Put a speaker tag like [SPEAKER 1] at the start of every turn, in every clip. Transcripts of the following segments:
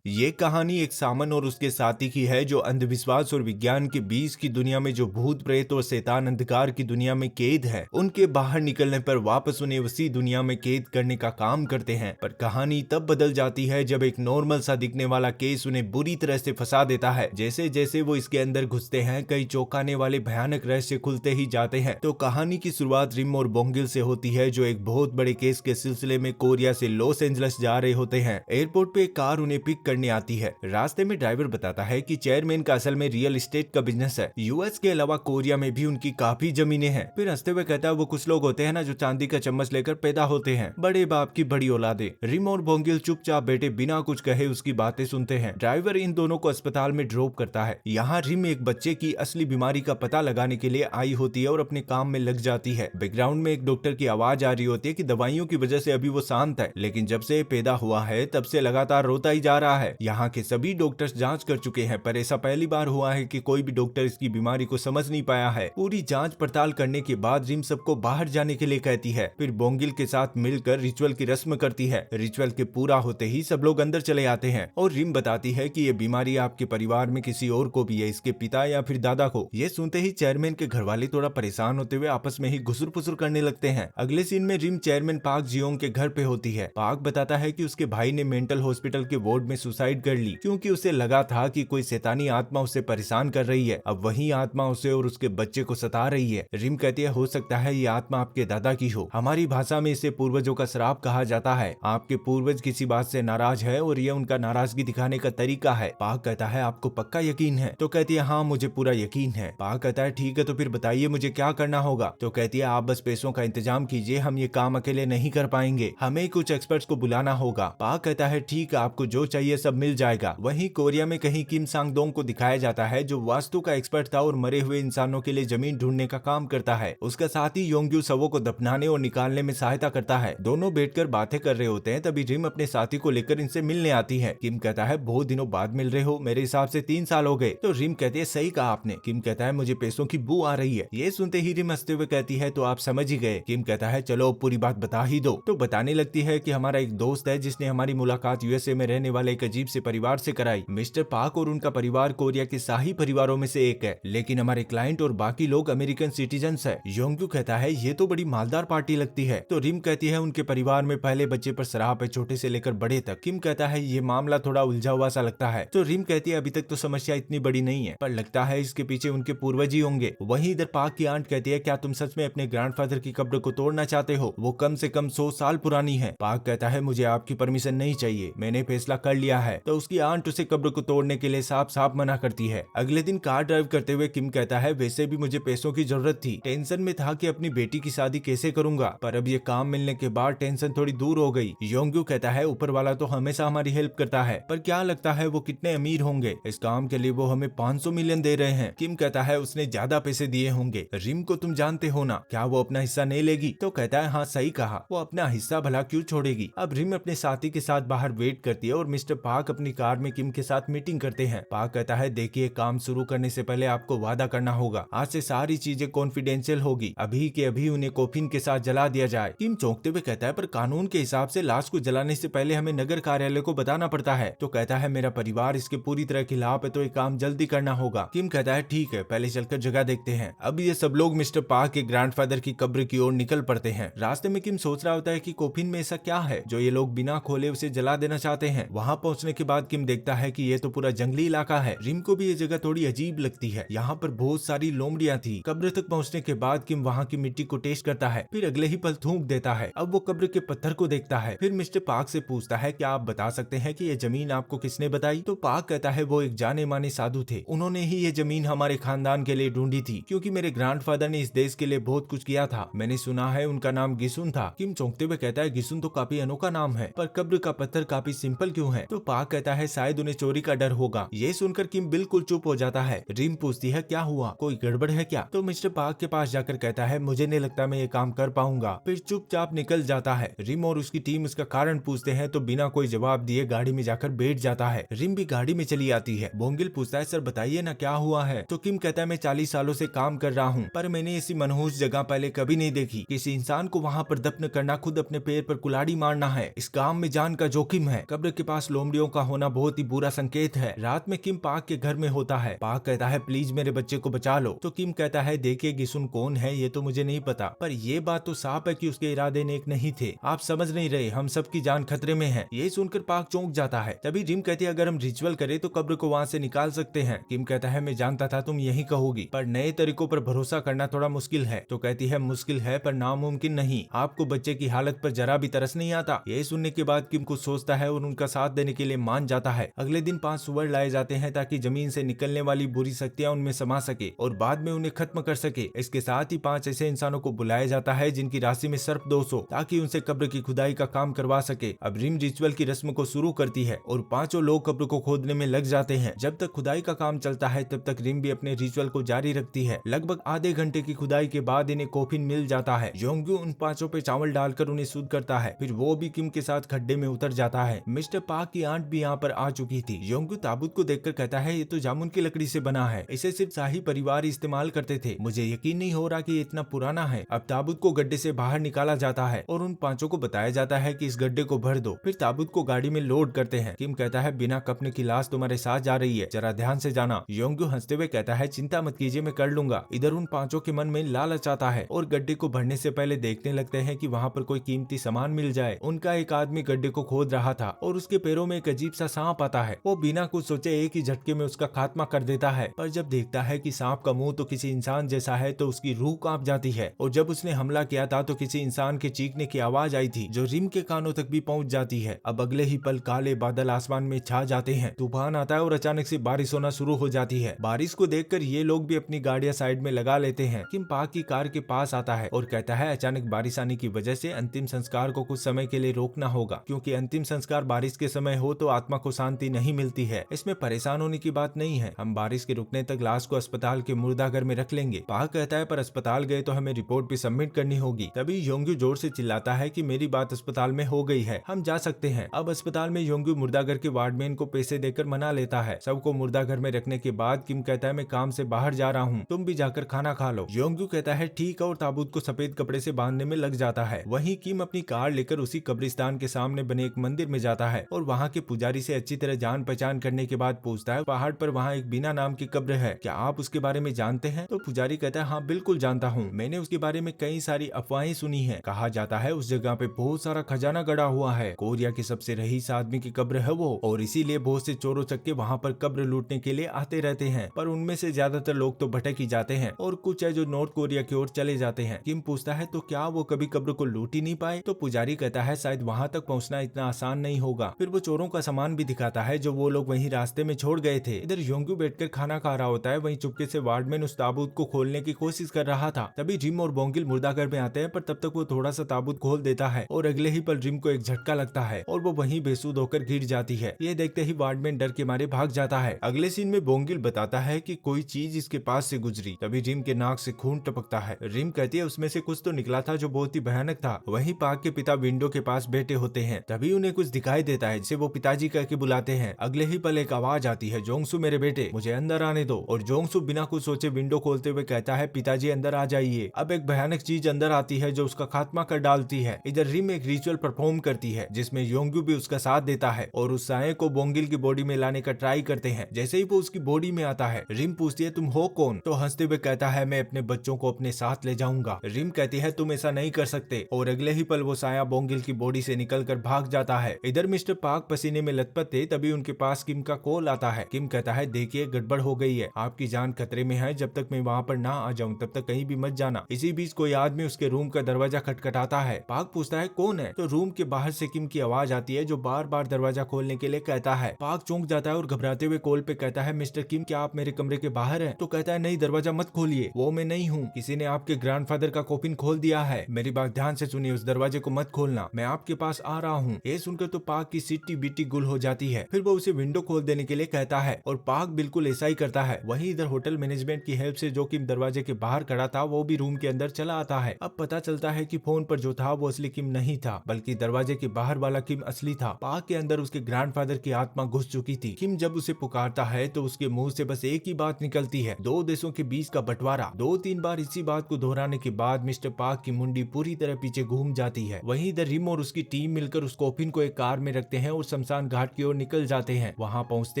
[SPEAKER 1] ये कहानी एक सामन और उसके साथी की है जो अंधविश्वास और विज्ञान के बीच की दुनिया में जो भूत प्रेत और शैतान अंधकार की दुनिया में कैद है, उनके बाहर निकलने पर वापस उन्हें उसी दुनिया में कैद करने का काम करते हैं। पर कहानी तब बदल जाती है जब एक नॉर्मल सा दिखने वाला केस उन्हें बुरी तरह से फंसा देता है। जैसे जैसे वो इसके अंदर घुसते हैं, कई चौंकाने वाले भयानक रहस्य खुलते ही जाते हैं। तो कहानी की शुरुआत रिम और बोंगिल से होती है, जो एक बहुत बड़े केस के सिलसिले में कोरिया से लॉस एंजल्स जा रहे होते हैं। एयरपोर्ट पे एक कार उन्हें पिक करने आती है। रास्ते में ड्राइवर बताता है कि चेयरमैन का असल में रियल एस्टेट का बिजनेस है। यूएस के अलावा कोरिया में भी उनकी काफी जमीनें हैं। फिर हंसते हुए कहता है वो कुछ लोग होते हैं ना जो चांदी का चम्मच लेकर पैदा होते हैं, बड़े बाप की बड़ी औलादे। रिम और बोंगिल चुपचाप बैठे बिना कुछ कहे उसकी बातें सुनते हैं। ड्राइवर इन दोनों को अस्पताल में ड्रॉप करता है। यहाँ रिम एक बच्चे की असली बीमारी का पता लगाने के लिए आई होती है और अपने काम में लग जाती है। बैकग्राउंड में एक डॉक्टर की आवाज आ रही होती है कि दवाइयों की वजह से अभी वो शांत है, लेकिन जब से पैदा हुआ है तब से लगातार रोता ही जा रहा है। यहाँ के सभी डॉक्टर्स जांच कर चुके हैं, पर ऐसा पहली बार हुआ है कि कोई भी डॉक्टर इसकी बीमारी को समझ नहीं पाया है। पूरी जांच पड़ताल करने के बाद रिम सबको बाहर जाने के लिए कहती है। फिर बोंगिल के साथ मिलकर रिचुअल की रस्म करती है। रिचुअल के पूरा होते ही सब लोग अंदर चले आते हैं और रिम बताती है कि ये बीमारी आपके परिवार में किसी और को भी है, इसके पिता या फिर दादा को। ये सुनते ही चेयरमैन के घर वाले थोड़ा परेशान होते हुए आपस में ही घुसुर फुसुर करने लगते हैं। अगले सीन में रिम चेयरमैन पाक जियोंग के घर पे होती है। पाक बताता है कि उसके भाई ने मेंटल हॉस्पिटल के वार्ड में सुसाइड कर ली, क्योंकि उसे लगा था कि कोई शैतानी आत्मा उसे परेशान कर रही है। अब वही आत्मा उसे और उसके बच्चे को सता रही है। रिम कहती है हो सकता है ये आत्मा आपके दादा की हो। हमारी भाषा में इसे पूर्वजों का श्राप कहा जाता है। आपके पूर्वज किसी बात से नाराज है और यह उनका नाराजगी दिखाने का तरीका है। पाक कहता है आपको पक्का यकीन है? तो कहती है हाँ मुझे पूरा यकीन है। पाक कहता है ठीक है तो फिर बताइए मुझे क्या करना होगा? तो कहती है आप बस पैसों का इंतजाम कीजिए, हम ये काम अकेले नहीं कर पाएंगे, हमें कुछ एक्सपर्ट्स को बुलाना होगा। पाक कहता है ठीक है, आपको जो चाहिए सब मिल जाएगा। वहीं कोरिया में कहीं किम सांग दोंग को दिखाया जाता है, जो वास्तु का एक्सपर्ट था और मरे हुए इंसानों के लिए जमीन ढूंढने का काम करता है। उसका साथी योंग्यू शवों को दफनाने और निकालने में सहायता करता है। दोनों बैठकर बातें कर रहे होते हैं, तभी रिम अपने साथी को लेकर इनसे मिलने आती है। किम कहता है बहुत दिनों बाद मिल रहे हो, मेरे हिसाब से 3 साल हो गए। तो रिम कहती है सही कहा आपने। किम कहता है मुझे पैसों की बू आ रही है। ये सुनते ही रिम हंसते हुए कहती है तो आप समझ ही गए। किम कहता है चलो पूरी बात बता ही दो। तो बताने लगती है कि हमारा एक दोस्त है जिसने हमारी मुलाकात यूएसए में रहने वाले एक अजीब से परिवार से कराई। मिस्टर पाक और उनका परिवार कोरिया के शाही परिवारों में से एक है, लेकिन हमारे क्लाइंट और बाकी लोग अमेरिकन सिटीजन्स है। योंग्यू कहता है ये तो बड़ी मालदार पार्टी लगती है। तो रिम कहती है उनके परिवार में पहले बच्चे पर शराब है, छोटे से लेकर बड़े तक। किम कहता है ये मामला थोड़ा उलझा हुआ सा लगता है। तो रिम कहती है अभी तक तो समस्या इतनी बड़ी नहीं है, पर लगता है इसके पीछे उनके पूर्वज ही होंगे। वहीं इधर पाक की आंट कहती है क्या तुम सच में अपने ग्रैंडफादर की कब्र को तोड़ना चाहते हो? वो कम से कम 100 साल पुरानी है। पाक कहता है मुझे आपकी परमिशन नहीं चाहिए, मैंने फैसला कर लिया है। तो उसकी आंट उसे कब्र को तोड़ने के लिए साफ साफ मना करती है। अगले दिन कार ड्राइव करते हुए किम कहता है वैसे भी मुझे पैसों की जरूरत थी, टेंशन में था कि अपनी बेटी की शादी कैसे करूंगा, पर अब ये काम मिलने के बाद टेंशन थोड़ी दूर हो गई। योंग्यू कहता है ऊपर वाला तो हमेशा हमारी हेल्प करता है, पर क्या लगता है वो कितने अमीर होंगे? इस काम के लिए वो हमें 500 मिलियन दे रहे हैं। किम कहता है उसने ज्यादा पैसे दिए होंगे। रिम को तुम जानते हो ना, क्या वो अपना हिस्सा नहीं लेगी? तो कहता है हाँ सही कहा, वो अपना हिस्सा भला क्यों छोड़ेगी। अब रिम अपने साथी के साथ बाहर वेट करती है और मिस्टर पाक अपनी कार में किम के साथ मीटिंग करते हैं। पाक कहता है देखिए काम शुरू करने से पहले आपको वादा करना होगा, आज से सारी चीजें कॉन्फिडेंशियल होगी, अभी के अभी उन्हें कोफिन के साथ जला दिया जाए। किम चौंकते हुए कहता है पर कानून के हिसाब से लाश को जलाने से पहले हमें नगर कार्यालय को बताना पड़ता है। तो कहता है मेरा परिवार इसके पूरी तरह खिलाफ है, तो ये काम जल्दी करना होगा। किम कहता है ठीक है पहले चलकर जगह देखते हैं। अब ये सब लोग मिस्टर पाक के ग्रैंडफादर की कब्र की ओर निकल पड़ते हैं। रास्ते में किम सोच रहा होता है कि कोफिन में ऐसा क्या है जो ये लोग बिना खोले उसे जला देना चाहते हैं। वहाँ पहुँचने के बाद किम देखता है कि ये तो पूरा जंगली इलाका है। रिम को भी ये जगह थोड़ी अजीब लगती है, यहाँ पर बहुत सारी लोमड़ियाँ थी। कब्र तक पहुँचने के बाद किम वहाँ की मिट्टी को टेस्ट करता है, फिर अगले ही पल थूक देता है। अब वो कब्र के पत्थर को देखता है। फिर मिस्टर पाक से पूछता है क्या आप बता सकते हैं कि ये जमीन आपको किसने बताई? तो पाक कहता है वो एक जाने माने साधु थे, उन्होंने ही ये जमीन हमारे खानदान के लिए ढूंढी थी, क्योंकि मेरे ग्रैंडफादर ने इस देश के लिए बहुत कुछ किया था। मैंने सुना है उनका नाम गिसुन था। किम चौंकते हुए कहता है गिसुन तो काफी अनोखा नाम है, पर कब्र का पत्थर काफी सिंपल क्यों है? तो पाक कहता है शायद उन्हें चोरी का डर होगा। ये सुनकर किम बिल्कुल चुप हो जाता है। रिम पूछती है क्या हुआ, कोई गड़बड़ है क्या? तो मिस्टर पाक के पास जाकर कहता है मुझे नहीं लगता मैं ये काम कर पाऊंगा, फिर चुपचाप निकल जाता है। रिम और उसकी टीम उसका कारण पूछते हैं तो बिना कोई जवाब दिए गाड़ी में जाकर बैठ जाता है। रिम भी गाड़ी में चली आती है। बोंगिल पूछता है सर बताइए ना क्या हुआ है? तो किम कहता है मैं 40 सालों से काम कर रहा हूँ, पर मैंने ऐसी मनहूस जगह पहले कभी नहीं देखी। किसी इंसान को वहाँ पर दफन करना खुद अपने पैर पर कुल्हाड़ी मारना है। इस काम में जान का जोखिम है। कब्र के पास लोमड़ी लोमड़ियों का होना बहुत ही बुरा संकेत है। रात में किम पाक के घर में होता है। पाक कहता है प्लीज मेरे बच्चे को बचा लो, तो किम कहता है देखिए गिसुन कौन है ये तो मुझे नहीं पता, पर ये बात तो साफ है कि उसके इरादे नेक नहीं थे। आप समझ नहीं रहे, हम सबकी जान खतरे में है। ये सुनकर पाक चौंक जाता है। तभी रिम कहती है अगर हम रिचुअल करें तो कब्र को वहाँ से निकाल सकते हैं। किम कहता है मैं जानता था तुम यही कहोगी, पर नए तरीकों पर भरोसा करना थोड़ा मुश्किल है। तो कहती है मुश्किल है पर नामुमकिन नहीं। आपको बच्चे की हालत पर जरा भी तरस नहीं आता। ये सुनने के बाद किम कुछ सोचता है और उनका साथ देने के लिए मान जाता है। अगले दिन 5 सुअर लाए जाते हैं ताकि जमीन से निकलने वाली बुरी शक्तियां उनमें समा सके और बाद में उन्हें खत्म कर सके। इसके साथ ही 5 ऐसे इंसानों को बुलाया जाता है जिनकी राशि में सर्प दोष हो, ताकि उनसे कब्र की खुदाई का काम करवा सके। अब रिम रिचुअल की रस्म को शुरू करती है और 5 लोग कब्र को खोदने में लग जाते हैं। जब तक खुदाई का काम चलता है तब तक रिम भी अपने रिचुअल को जारी रखती है। लगभग आधे घंटे की खुदाई के बाद इन्हें कोफिन मिल जाता है। योंग्यू उन 5 पे चावल डालकर उन्हें शुद्ध करता है, फिर वो भी किम के साथ खड्डे में उतर जाता है। मिस्टर पाक की आंट भी यहाँ पर आ चुकी थी। योंग्यू ताबूत को देखकर कहता है ये तो जामुन की लकड़ी से बना है, इसे सिर्फ शाही परिवार इस्तेमाल करते थे। मुझे यकीन नहीं हो रहा कि ये इतना पुराना है। अब ताबूत को गड्ढे से बाहर निकाला जाता है और उन 5 को बताया जाता है कि इस गड्ढे को भर दो। फिर ताबूत को गाड़ी में लोड करते हैं। किम कहता है बिना कपने की लाश तुम्हारे साथ जा रही है, जरा ध्यान से जाना। योंग्यू हंसते हुए कहता है चिंता मत कीजिए, मैं कर लूंगा। इधर उन 5 के मन में लालच आता है और गड्ढे को भरने से पहले देखने लगते हैं कि वहाँ पर कोई कीमती सामान मिल जाए। उनका एक आदमी गड्ढे को खोद रहा था और उसके पैरों में एक अजीब सा सांप आता है। वो बिना कुछ सोचे एक ही झटके में उसका खात्मा कर देता है, पर जब देखता है कि सांप का मुंह तो किसी इंसान जैसा है तो उसकी रूह कांप जाती है। और जब उसने हमला किया था तो किसी इंसान के चीखने की आवाज आई थी जो रिम के कानों तक भी पहुंच जाती है। अब अगले ही पल काले बादल आसमान में छा जाते हैं, तूफान आता है और अचानक से बारिश होना शुरू हो जाती है। बारिश को देखकर ये लोग भी अपनी गाड़ियां साइड में लगा लेते हैं। किम पाक की कार के पास आता है और कहता है अचानक बारिश आने की वजह से अंतिम संस्कार को कुछ समय के लिए रोकना होगा, क्योंकि अंतिम संस्कार बारिश के समय हो तो आत्मा को शांति नहीं मिलती है। इसमें परेशान होने की बात नहीं है, हम बारिश के रुकने तक लाश को अस्पताल के मुर्दाघर में रख लेंगे। पाक कहता है पर अस्पताल गए तो हमें रिपोर्ट भी सबमिट करनी होगी। तभी योंग्यू जोर से चिल्लाता है कि मेरी बात अस्पताल में हो गई है, हम जा सकते हैं। अब अस्पताल में योंग्यू मुर्दाघर के वार्डमैन को पैसे देकर मना लेता है। सबको मुर्दाघर में रखने के बाद किम कहता है मैं काम से बाहर जा रहा हूँ, तुम भी जाकर खाना खा लो। योंग्यू कहता है ठीक है और ताबूत को सफेद कपड़े से बांधने में लग जाता है। वहीं किम अपनी कार लेकर उसी कब्रिस्तान के सामने बने एक मंदिर में जाता है और वहाँ के पुजारी से अच्छी तरह जान पहचान करने के बाद पूछता है पहाड़ पर वहाँ एक बिना नाम की कब्र है, क्या आप उसके बारे में जानते हैं? तो पुजारी कहता है हाँ बिल्कुल जानता हूँ, मैंने उसके बारे में कई सारी अफवाहें सुनी है। कहा जाता है उस जगह पे बहुत सारा खजाना गड़ा हुआ है, कोरिया के सबसे रईस आदमी की कब्र है वो, और इसीलिए बहुत से चोरों चक्के वहाँ पर कब्र लूटने के लिए आते रहते हैं, पर उनमें से ज्यादातर लोग तो भटक ही जाते हैं और कुछ है जो नॉर्थ कोरिया की ओर चले जाते हैं। किम पूछता है तो क्या वो कभी कब्र को लूट ही नहीं पाए? तो पुजारी कहता है शायद वहाँ तक पहुँचना इतना आसान नहीं होगा। फिर वो चोरों का सामान भी दिखाता है जो वो लोग वहीं रास्ते में छोड़ गए थे। इधर योंग्यू बैठकर खाना खा रहा होता है, वहीं चुपके से वार्डमैन उस ताबूत को खोलने की कोशिश कर रहा था। तभी जिम और बोंगिल मुर्दाघर में आते हैं, पर तब तक वो थोड़ा सा ताबूत खोल देता है और अगले ही पल जिम को एक झटका लगता है और वो वहीं बेसुध होकर गिर जाती है। ये देखते ही वार्डमैन डर के मारे भाग जाता है। अगले सीन में बोंगिल बताता है कि कोई चीज इसके पास से गुजरी। तभी जिम के नाक से खून टपकता है। रिम कहती है उसमें से कुछ तो निकला था जो बहुत ही भयानक था। वहीं पाक के पिता विंडो के पास बैठे होते हैं। तभी उन्हें कुछ दिखाई देता है जिसे वो पिताजी कह के बुलाते हैं। अगले ही पल एक आवाज आती है, जोंगसू मेरे बेटे मुझे अंदर आने दो। और जोंगसू बिना कुछ सोचे विंडो खोलते हुए कहता है पिताजी अंदर आ जाइए। अब एक भयानक चीज अंदर आती है जो उसका खात्मा कर डालती है। इधर रिम एक रिचुअल परफॉर्म करती है जिसमें योंग्यू भी उसका साथ देता है और उस साये को बोंगिल की बॉडी में लाने का ट्राई करते हैं। जैसे ही वो उसकी बॉडी में आता है, रिम पूछती है तुम हो कौन? तो हंसते हुए कहता है मैं अपने बच्चों को अपने साथ ले जाऊंगा। रिम कहती है तुम ऐसा नहीं कर सकते और अगले ही पल वो साया बोंगिल की बॉडी से निकलकर भाग जाता है। इधर मिस्टर पाक पसीने में लथपथ थे, तभी उनके पास किम का कॉल आता है। किम कहता है देखिए गड़बड़ हो गई है, आपकी जान खतरे में है, जब तक मैं वहाँ पर ना आ जाऊँ तब तक कहीं भी मत जाना। इसी बीच कोई आदमी उसके रूम का दरवाजा खटखटाता है। पाक पूछता है कौन है? तो रूम के बाहर से किम की आवाज आती है जो बार बार दरवाजा खोलने के लिए कहता है। पाक चौंक जाता है और घबराते हुए कॉल पे कहता है मिस्टर किम क्या आप मेरे कमरे के बाहर हैं? तो कहता है नहीं दरवाजा मत खोलिए, वो मैं नहीं हूँ, किसी ने आपके ग्रैंडफादर का कॉफिन खोल दिया है। मेरी बात ध्यान से सुनिए, उस दरवाजे को मत खोलना, मैं आपके पास आ रहा हूँ। ये सुनकर तो पाक की सिट्टी बिट्टी गुल हो जाती है। फिर वो उसे विंडो खोल देने के लिए कहता है और पाक बिल्कुल ऐसा ही करता है। वहीं इधर होटल मैनेजमेंट की हेल्प से जो किम दरवाजे के बाहर खड़ा था वो भी रूम के अंदर चला आता है। अब पता चलता है कि फोन पर जो था वो असली किम नहीं था बल्कि दरवाजे के बाहर वाला किम असली था। पाक के अंदर उसके ग्रैंडफादर की आत्मा घुस चुकी थी। किम जब उसे पुकारता है तो उसके मुंह से बस एक ही बात निकलती है, दो देशों के बीच का बंटवारा। 2-3 बार इसी बात को दोहराने के बाद मिस्टर पाक की मुंडी पूरी तरह पीछे घूम जाती है। वहीं इधर रिम और उसकी टीम मिलकर उस कॉफिन को एक कार में रखते हैं और शमशान घाट की ओर निकल जाते हैं। वहाँ पहुँचते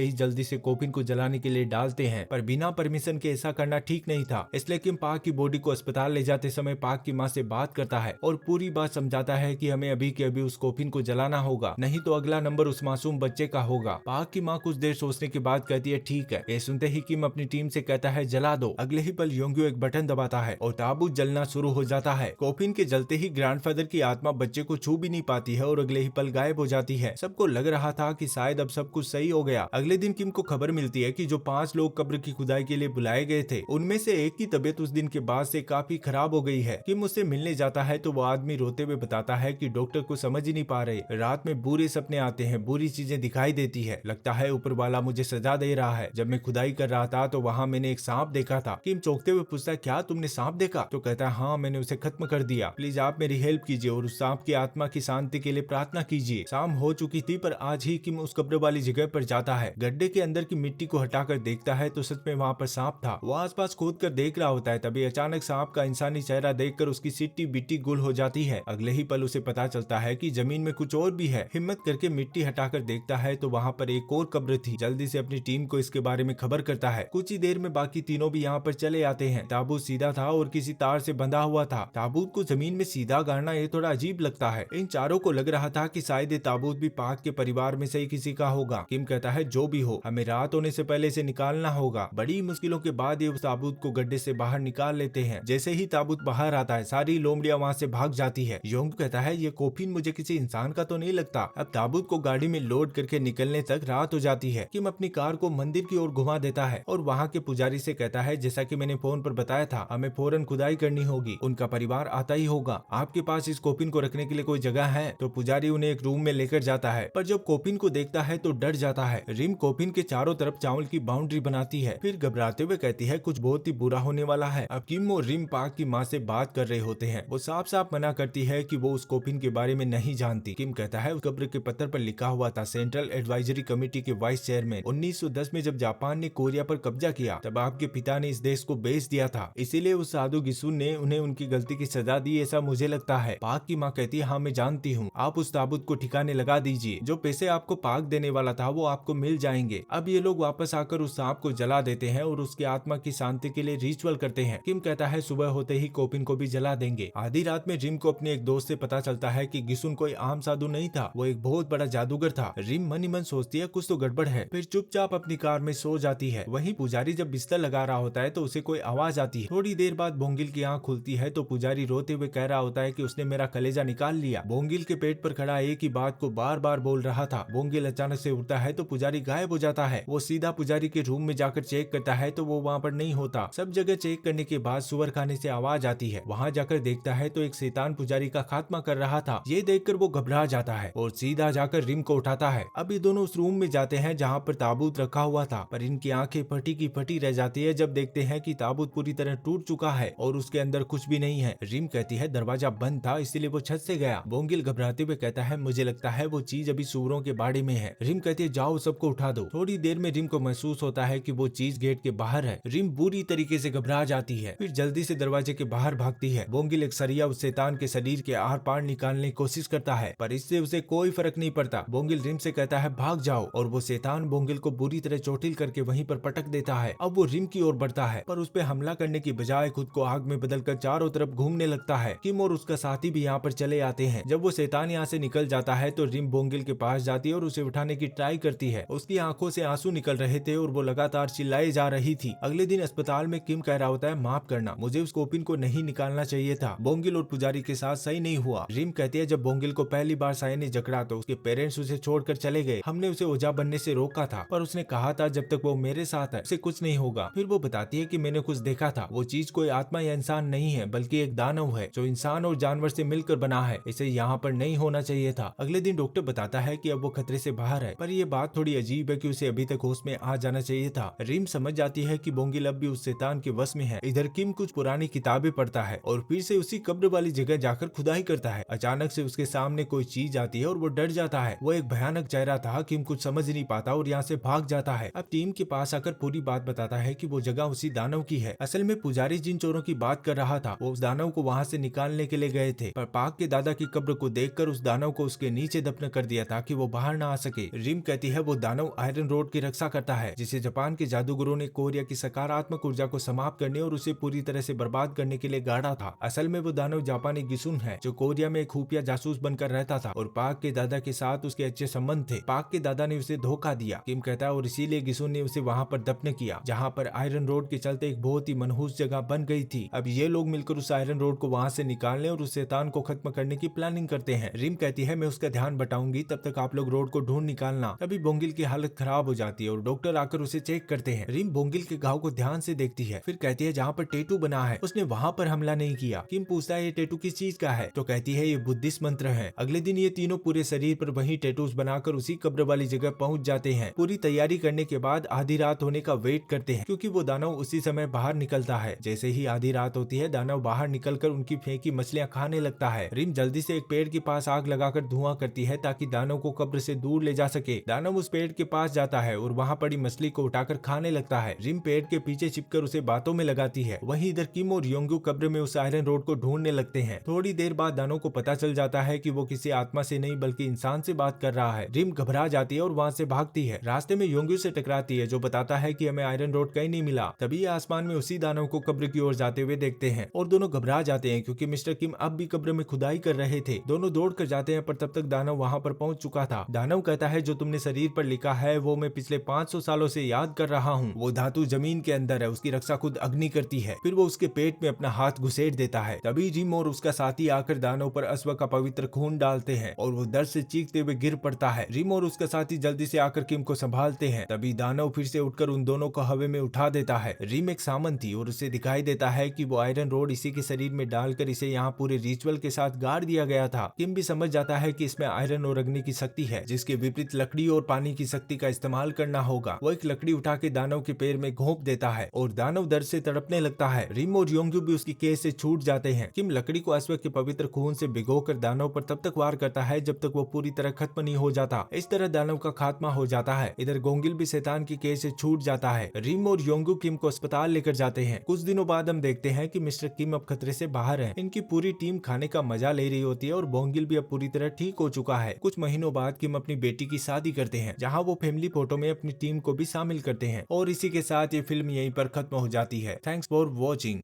[SPEAKER 1] ही जल्दी से कोफिन को जलाने के लिए डालते हैं, पर बिना परमिशन के ऐसा करना ठीक नहीं था। इसलिए किम पार्क की बॉडी को अस्पताल ले जाते समय पार्क की माँ से बात करता है और पूरी बात समझाता है कि हमें अभी के अभी उस कोफिन को जलाना होगा, नहीं तो अगला नंबर उस मासूम बच्चे का होगा। पार्क की माँ कुछ देर सोचने के बाद कहती है ठीक है। ये सुनते ही किम अपनी टीम से कहता है जला दो। अगले ही पल योंग्यो एक बटन दबाता है और ताबूत जलना शुरू हो जाता है। कोफिन के जलते ही ग्रैंडफादर की आत्मा बच्चे को छू भी नहीं पाती है और अगले ही पल गायब हो जाती है। सबको लग रहा था कि शायद अब सब कुछ सही हो गया। अगले दिन किम को खबर मिलती है कि जो 5 लोग कब्र की खुदाई के लिए बुलाए गए थे, उनमें से एक की तबीयत उस दिन के बाद से काफी खराब हो गई है। किम उससे मिलने जाता है तो वो आदमी रोते हुए बताता है कि डॉक्टर को समझ ही नहीं पा रहे, रात में बुरे सपने आते हैं, बुरी चीजें दिखाई देती है, लगता है ऊपर वाला मुझे सजा दे रहा है। जब मैं खुदाई कर रहा था तो वहाँ मैंने एक सांप देखा था। किम चौंकते हुए पूछता है क्या तुमने सांप देखा? तो कहता है हाँ, मैंने उसे खत्म कर दिया। प्लीज आप मेरी हेल्प कीजिए और उस सांप की आत्मा की शांति के लिए प्रार्थना कीजिए। शाम हो चुकी थी पर आज ही किम उस कब्र वाली जगह पर जाता है। गड्ढे के अंदर की मिट्टी को हटाकर देखता है तो सच में वहाँ पर सांप था। वो आसपास खोद कर देख रहा होता है, तभी अचानक सांप का इंसानी चेहरा देखकर उसकी सिट्टी बिट्टी गुल हो जाती है। अगले ही पल उसे पता चलता है कि जमीन में कुछ और भी है। हिम्मत करके मिट्टी हटाकर देखता है तो वहाँ पर एक और कब्र थी। जल्दी से अपनी टीम को इसके बारे में खबर करता है। कुछ ही देर में बाकी तीनों भी यहाँ पर चले आते हैं। ताबूत सीधा था और किसी तार से बंधा हुआ था। ताबूत को जमीन में सीधा गाड़ना ये थोड़ा अजीब लगता है। इन चारों को लग रहा था कि शायद ये ताबूत भी पाक के परिवार में से ही किसी का होगा। किम कहता है जो भी हो, हमें रात होने से पहले इसे निकालना होगा। बड़ी मुश्किलों के बाद ये उस ताबूत को गड्ढे से बाहर निकाल लेते हैं। जैसे ही ताबूत बाहर आता है सारी लोमड़ियां वहाँ से भाग जाती है। योंग कहता है ये कोफिन मुझे किसी इंसान का तो नहीं लगता। अब ताबूत को गाड़ी में लोड करके निकलने तक रात हो जाती है। किम अपनी कार को मंदिर की ओर घुमा देता है और वहाँ के पुजारी से कहता है जैसा कि मैंने फोन पर बताया था, हमें फौरन खुदाई करनी होगी, उनका परिवार आता ही होगा। आपके पास इस कोफिन को रखने के लिए कोई जगह है? तो पुजारी उन्हें एक रूम में लेकर जाता है, पर जब कोफिन को देखता है तो डर जाता है। रिम कोफिन के चारों तरफ चावल की बाउंड्री बनाती है, फिर घबराते हुए कहती है कुछ बहुत ही बुरा होने वाला है। अब किम और रिम पाक की माँ से बात कर रहे होते हैं। वो साफ साफ मना करती है कि वो उस कोफिन के बारे में नहीं जानती। किम कहता है उस कब्र के पत्थर पर लिखा हुआ था सेंट्रल एडवाइजरी कमेटी के वाइस चेयरमैन। 1910 में जब जापान ने कोरिया पर कब्जा किया तब आपके पिता ने इस देश को बेच दिया था, इसीलिए उस साधु गिसुन ने उन्हें उनकी गलती की सजा दी, ऐसा मुझे लगता है। पाक की माँ कहती है हाँ मैं जानती हूँ, आप उस ताबूत को ठिकाने लगा दीजिए, जो पैसे आपको पाक देने वाला था वो आपको मिल जाएंगे। अब ये लोग वापस आकर उस सांप को जला देते हैं और उसकी आत्मा की शांति के लिए रिचुअल करते हैं। किम कहता है सुबह होते ही कोफिन को भी जला देंगे। आधी रात में रिम को अपने एक दोस्त से पता चलता है कि गिसुन कोई आम साधु नहीं था, वो एक बहुत बड़ा जादूगर था। रिम मन ही मन सोचती है कुछ तो गड़बड़ है, फिर चुपचाप अपनी कार में सो जाती है। वहीं पुजारी जब बिस्तर लगा रहा होता है तो उसे कोई आवाज आती है। थोड़ी देर बाद बोंगिल की आंख खुलती है तो पुजारी रोते हुए कह रहा होता है कि उसने मेरा कलेजा निकाल लिया। बोंगिल के पेट पर खड़ा एक ही बात को बार बार बोल रहा था। बोंगिल अचानक से उठता है तो पुजारी गायब हो जाता है। वो सीधा पुजारी के रूम में जाकर चेक करता है तो वो वहाँ पर नहीं होता। सब जगह चेक करने के बाद सुअर खाने से आवाज आती है। वहाँ जाकर देखता है तो एक शैतान पुजारी का खात्मा कर रहा था। ये देखकर वो घबरा जाता है और सीधा जाकर रिम को उठाता है। अब ये दोनों उस रूम में जाते हैं जहाँ पर ताबूत रखा हुआ था, पर इनकी आंखें फटी की फटी रह जाती है जब देखते हैं कि ताबूत पूरी तरह टूट चुका है और उसके अंदर कुछ भी नहीं है। रिम कहती है दरवाजा बंद था इसलिए वो छत से गया। बोंगिल घबराते हुए कहता है मुझे लगता है वो चीज अभी सूअरों के बाड़े में है। रिम कहती है जाओ सबको उठा दो। थोड़ी देर में रिम को महसूस होता है कि वो चीज गेट के बाहर है। रिम बुरी तरीके से घबरा जाती है, फिर जल्दी से दरवाजे के बाहर भागती है। बोंगिल एक सरिया उस शैतान के शरीर के आर पार निकालने की कोशिश करता है, पर इससे उसे कोई फर्क नहीं पड़ता। बोंगिल रिम से कहता है भाग जाओ और वो शैतान बोंगिल को बुरी तरह चोटिल करके वहीं पर पटक देता है। अब वो रिम की ओर बढ़ता है पर उस पे हमला करने की बजाय खुद को आग में बदलकर चारों तरफ घूमने लगता है। किम और उसका साथी भी यहाँ पर चले आते हैं। जब वो शैतान यहाँ से निकल जाता है तो रिम बोंगिल के पास जाती है और उसे उठाने की ट्राई करती है। उसकी आंखों से आंसू निकल रहे थे और वो लगातार चिल्लाई जा रही थी। अगले दिन अस्पताल में किम कह रहा होता है माफ करना, मुझे उस कोफिन को नहीं निकालना चाहिए था। बोंगिल और पुजारी के साथ सही नहीं हुआ। रिम कहती है जब बोंगिल को पहली बार साय ने जकड़ा तो उसके पेरेंट्स उसे छोड़कर चले गए। हमने उसे ओझा बनने से रोका था, पर उसने कहा था जब तक वो मेरे साथ है उसे कुछ नहीं होगा। फिर वो बताती है कि मैंने कुछ देखा था, वो चीज कोई आत्मा या इंसान नहीं है बल्कि एक दानव है जो इंसान और जानवर से मिलकर बना है। इसे यहाँ पर नहीं होना चाहिए था। अगले दिन डॉक्टर बताता है कि अब वो खतरे से बाहर है, पर ये बात थोड़ी अजीब है कि उसे अभी तक होश में आ जाना चाहिए था। रिम समझ जाती है कि बोंगिल अब भी उस शैतान के वश में है। इधर किम कुछ पुरानी किताबें पढ़ता है और फिर से उसी कब्र वाली जगह जाकर खुदाई करता है। अचानक से उसके सामने कोई चीज आती है और वो डर जाता है। वो एक भयानक चेहरा था। किम कुछ समझ नहीं पाता और यहाँ से भाग जाता है। अब टीम के पास आकर पूरी बात बताता है कि वो जगह उसी दानव की है। असल में पुजारी जिन चोरों की बात कर रहा था वो उस दानव को वहाँ से निकालने के लिए गए थे, पर पाक के दादा की कब्र को देखकर उस दानव को उसके नीचे दफन कर दिया था ताकि वो बाहर ना आ सके। रिम कहती है वो दानव आयरन रोड की रक्षा करता है, जिसे जापान के जादूगरों ने कोरिया की सकारात्मक ऊर्जा को समाप्त करने और उसे पूरी तरह से बर्बाद करने के लिए गाड़ा था। असल में वो दानव जापानी गिसुन है, जो कोरिया में एक खुफिया जासूस बनकर रहता था और पाक के दादा के साथ उसके अच्छे संबंध थे। पाक के दादा ने उसे धोखा दिया, किम कहता है, और इसीलिए गिसुन ने उसे वहाँ पर दफन किया, जहाँ पर आयरन रोड के चलते एक बहुत ही मनहूस जगह बन गई थी। अब ये लोग मिलकर उस आयरन रोड को वहाँ से निकालने और उस शैतान को खत्म करने की प्लानिंग करते हैं। रिम कहती है मैं उसका ध्यान बटाऊंगी, तब तक आप लोग रोड को ढूंढ निकालना। तभी बोंगिल की हालत खराब हो जाती है और डॉक्टर आकर उसे चेक करते हैं। रिम बोंगिल के घाव को ध्यान से देखती है, फिर कहती है जहाँ पर टेटू बना है उसने वहाँ पर हमला नहीं किया। किम पूछता है ये टेटू किस चीज का है, तो कहती है ये बुद्धिस्ट मंत्र है। अगले दिन ये तीनों पूरे शरीर पर वही टेटूज बनाकर उसी कब्र वाली जगह पहुंच जाते हैं। पूरी तैयारी करने के बाद आधी रात होने का वेट करते हैं, क्योंकि वो दानव उसी समय बाहर निकलता है। जैसे ही आधी रात होती है, दानव बाहर निकलकर उनकी फेंकी मछलियां खाने लगता है। रिम जल्दी से एक पेड़ के पास आग लगाकर धुआं करती है ताकि दानव को कब्र से दूर ले जा सके। दानव उस पेड़ के पास जाता है और वहाँ पड़ी मछली को उठाकर खाने लगता है। रिम पेड़ के पीछे छिपकर उसे बातों में लगाती है। वहीं इधर किम और योंग्यू कब्र में उस आयरन रोड को ढूंढने लगते हैं। थोड़ी देर बाद दानव को पता चल जाता है कि वो किसी आत्मा से नहीं बल्कि इंसान से बात कर रहा है। रिम घबरा जाती है और वहाँ से भागती है। रास्ते में योंग्यू से टकराती है, जो बताता है कि हमें आयरन रोड कहीं नहीं मिला। तभी आसमान में उसी दानव को कब्र की ओर जाते हुए देखते हैं और दोनों घबरा जाते हैं, क्योंकि मिस्टर किम अब भी कब्र में खुदाई कर रहे थे। दोनों दौड़ कर जाते हैं, पर तब तक दानव वहाँ पर पहुँच चुका था। दानव कहता है जो तुमने शरीर पर लिखा है वो मैं पिछले 500 सालों से याद कर रहा हूँ। वो धातु जमीन के अंदर है, उसकी रक्षा खुद अग्नि करती है। फिर वो उसके पेट में अपना हाथ घुसेड़ देता है। तभी रिम और उसका साथी आकर दानव पर अश्व का पवित्र खून डालते हैं और वो दर्द से चीखते हुए गिर पड़ता है। रिम और उसका साथी जल्दी से आकर किम को संभालते हैं। तभी दानव फिर से उठकर उन दोनों को हवा में उठा देता है। रिम एक सामन थी और उसे दिखाई देता है कि वो आयरन रोड इसी के शरीर में डालकर इसे यहाँ पूरे रिचुअल के साथ गाड़ दिया गया था। किम भी समझ जाता है कि इसमें आयरन और अग्नि की शक्ति है, जिसके विपरीत लकड़ी और पानी की शक्ति का इस्तेमाल करना होगा। वो एक लकड़ी उठा के दानव के पैर में घोंप देता है और दानव दर्द से तड़पने लगता है। रिम और योंग्यू भी उसकी केस से छूट जाते हैं। किम लकड़ी को अश्व के पवित्र खून से भिगोकर दानव पर तब तक वार करता है जब तक वो पूरी तरह खत्म नहीं हो जाता। इस तरह दानव का खात्मा हो जाता है। इधर गोंगिल भी शैतान की केस से छूट जाता है। रिम और योंग्यू किम को अस्पताल लेकर जाते हैं। कुछ दिनों बाद हम देखते हैं कि मिस्टर किम अब खतरे से बाहर है। इनकी पूरी टीम खाने का मजा ले रही होती है और गोंगिल भी अब पूरी तरह ठीक हो चुका है। कुछ महीनों बाद किम अपनी बेटी की शादी करते हैं, जहाँ वो फैमिली फोटो में अपनी टीम को भी शामिल करते हैं। और इसी के साथ ये फिल्म यहीं पर खत्म हो जाती है। Thanks for watching.